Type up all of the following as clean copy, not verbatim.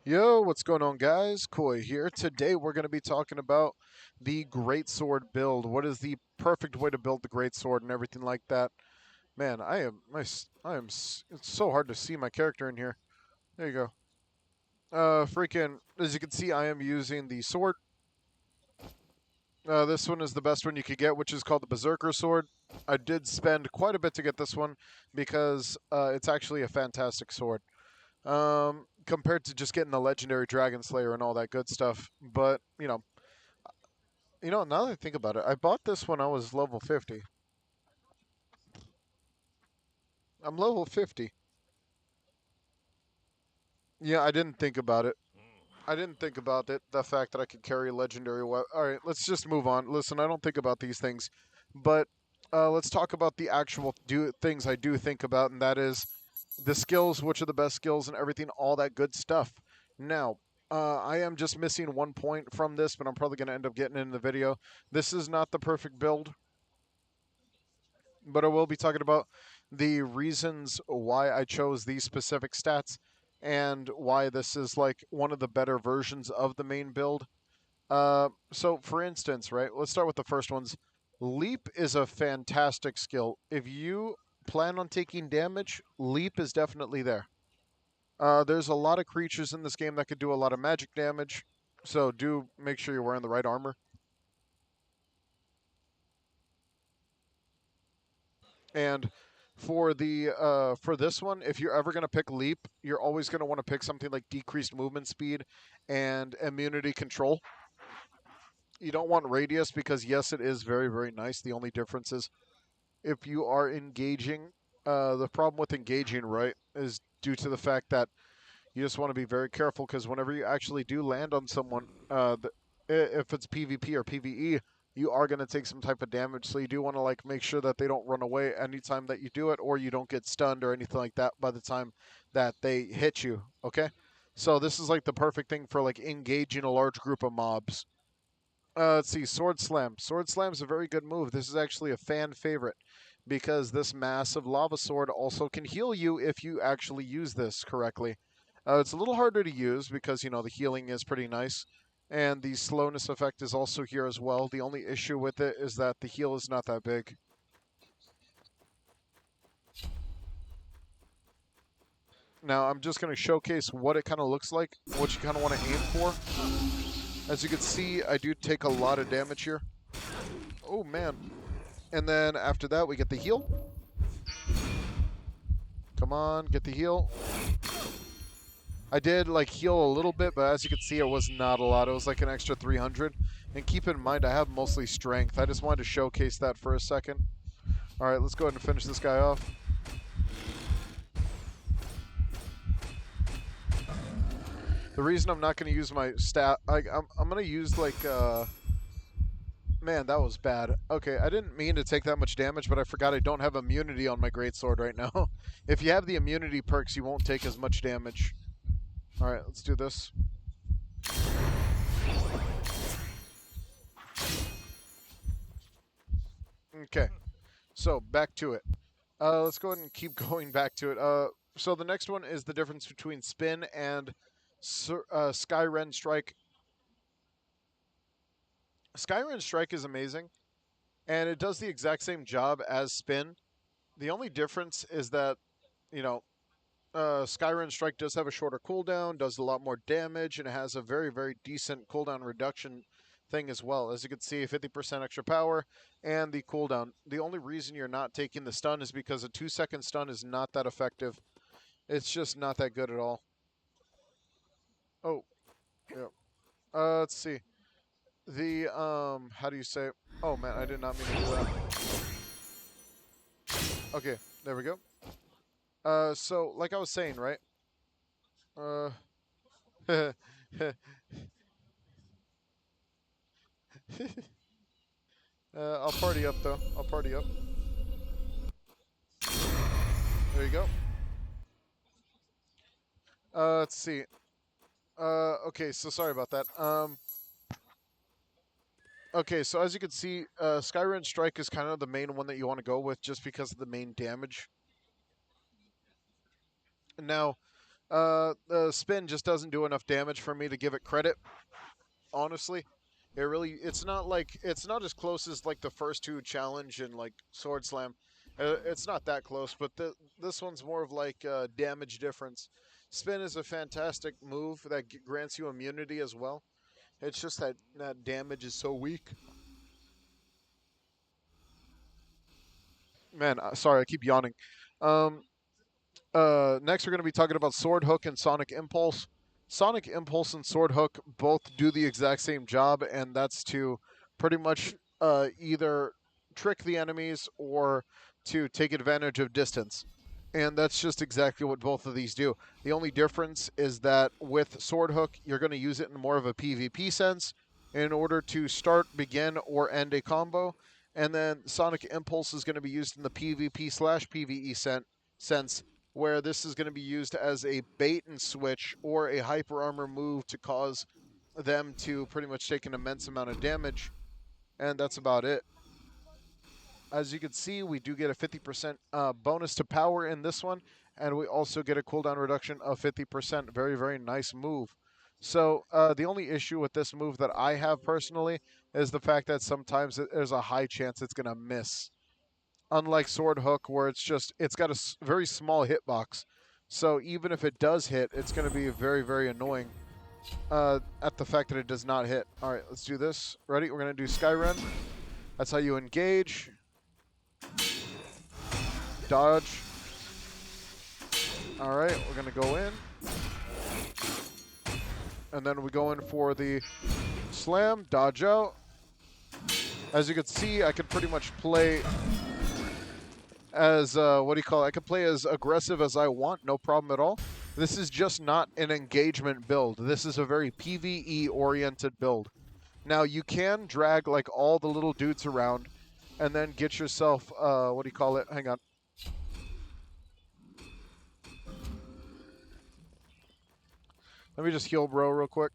Yo, what's going on, guys? Koi here. Today we're going to be talking about the great sword build. What is the perfect way to build the great sword and everything like that? Man, it's so hard to see my character in here. There you go. Freaking, as you can see, I am using the sword. This one is the best one you could get, which is called the Berserker sword. I did spend quite a bit to get this one because it's actually a fantastic sword. Compared to just getting the legendary Dragon Slayer and all that good stuff. But now that I think about it, I bought this when I was level 50. I'm level 50. Yeah, I didn't think about it. I didn't think about it. The fact that I could carry legendary weapon. All right, let's just move on. Listen, I don't think about these things, but let's talk about the actual things I do think about, and that is the skills, which are the best skills, and everything, all that good stuff. Now, I am just missing one point from this, but I'm probably going to end up getting in the video. This is not the perfect build, but I will be talking about the reasons why I chose these specific stats and why this is like one of the better versions of the main build. So for instance, right, let's start with the first ones. Leap is a fantastic skill. If you plan on taking damage, Leap is definitely there. There's a lot of creatures in this game that could do a lot of magic damage, so do make sure you're wearing the right armor. And for this one, if you're ever gonna pick leap, you're always gonna want to pick something like decreased movement speed and immunity control. You don't want radius because yes, it is very very nice. The only difference is if you are engaging. The problem with engaging, right, is due to the fact that you just want to be very careful because whenever you actually do land on someone, if it's PvP or PvE, you are going to take some type of damage. So you do want to like make sure that they don't run away anytime that you do it, or you don't get stunned or anything like that by the time that they hit you. Okay, so this is like the perfect thing for like engaging a large group of mobs. Let's see, Sword Slam. Sword Slam is a very good move. This is actually a fan favorite because this massive lava sword also can heal you if you actually use this correctly. It's a little harder to use because, the healing is pretty nice. And the slowness effect is also here as well. The only issue with it is that the heal is not that big. Now, I'm just going to showcase what it kind of looks like, what you kind of want to aim for. As you can see, I do take a lot of damage here. Oh, man. And then after that, we get the heal. Come on, get the heal. I did like heal a little bit, but as you can see, it was not a lot. It was like an extra 300. And keep in mind, I have mostly strength. I just wanted to showcase that for a second. All right, let's go ahead and finish this guy off. The reason I'm not going to use my stat, I'm going to use like, man, that was bad. Okay, I didn't mean to take that much damage, but I forgot I don't have immunity on my greatsword right now. If you have the immunity perks, you won't take as much damage. All right, let's do this. Okay, so back to it. Let's go ahead and keep going back to it. So the next one is the difference between spin and skyrun strike. Skyrun strike is amazing, and it does the exact same job as spin. The only difference is that you know Skyrun strike does have a shorter cooldown, does a lot more damage, and it has a very very decent cooldown reduction thing as well. As you can see, 50% extra power and the cooldown. The only reason you're not taking the stun is because a 2-second stun is not that effective. It's just not that good at all. Oh, yeah. Let's see. How do you say? Oh man, I did not mean to do that. Okay, there we go. So like I was saying, right? Uh, I'll party up though. I'll party up. There you go. Let's see. Okay, so sorry about that. Okay, so as you can see, Skyrun Strike is kind of the main one that you want to go with just because of the main damage. Now, The spin just doesn't do enough damage for me to give it credit. Honestly, it's not like it's not as close as like the first two challenge and like sword slam. It's not that close, but this one's more of like damage difference. Spin is a fantastic move that grants you immunity as well. It's just that damage is so weak. Man, sorry, I keep yawning. Um, Next, we're going to be talking about Sword Hook and Sonic Impulse. Sonic Impulse and Sword Hook both do the exact same job, and that's to pretty much either trick the enemies or to take advantage of distance. And that's just exactly what both of these do. The only difference is that with Sword Hook, you're going to use it in more of a PvP sense in order to start, begin, or end a combo. And then Sonic Impulse is going to be used in the PvP slash PvE sense, where this is going to be used as a bait and switch or a hyper armor move to cause them to pretty much take an immense amount of damage. And that's about it. As you can see, we do get a 50% bonus to power in this one, and we also get a cooldown reduction of 50%. Very, very nice move. So the only issue with this move that I have personally is the fact that sometimes there's a high chance it's going to miss. Unlike Sword Hook, where it's got a very small hitbox. So even if it does hit, it's going to be very, very annoying at the fact that it does not hit. All right, let's do this. Ready? We're going to do skyrun. That's how you engage. Dodge. All right, we're going to go in. And then we go in for the slam, dodge out. As you can see, I can pretty much play as, I can play as aggressive as I want, no problem at all. This is just not an engagement build. This is a very PvE-oriented build. Now, you can drag, like, all the little dudes around and then get yourself, hang on. Let me just heal bro real quick.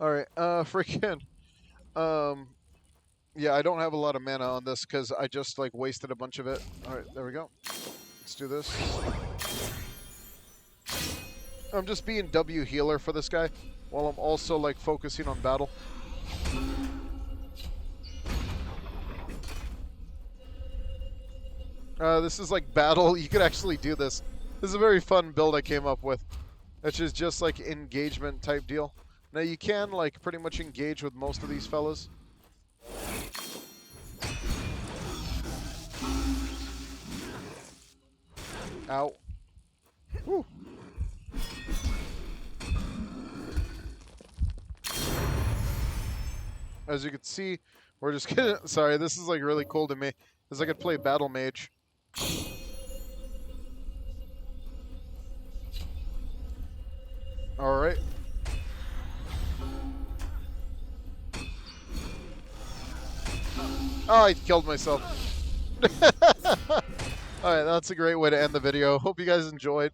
Alright, yeah, I don't have a lot of mana on this because I just, like, wasted a bunch of it. Alright, there we go. Let's do this. I'm just being W healer for this guy while I'm also, like, focusing on battle. This is like battle. You could actually do this. This is a very fun build I came up with. Which is just like engagement type deal. Now you can like pretty much engage with most of these fellas. Ow. Woo. As you can see, we're just gonna... Sorry, this is like really cool to me. Because I could play Battle Mage. Alright. Oh, I killed myself. Alright, that's a great way to end the video. Hope you guys enjoyed.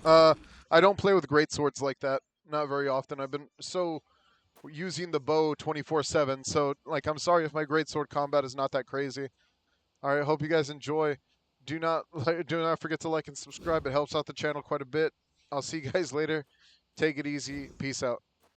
I don't play with great swords like that. Not very often. I've been so using the bow 24/7. So, like, I'm sorry if my greatsword combat is not that crazy. All right, hope you guys enjoy. Do not forget to like and subscribe. It helps out the channel quite a bit. I'll see you guys later. Take it easy. Peace out.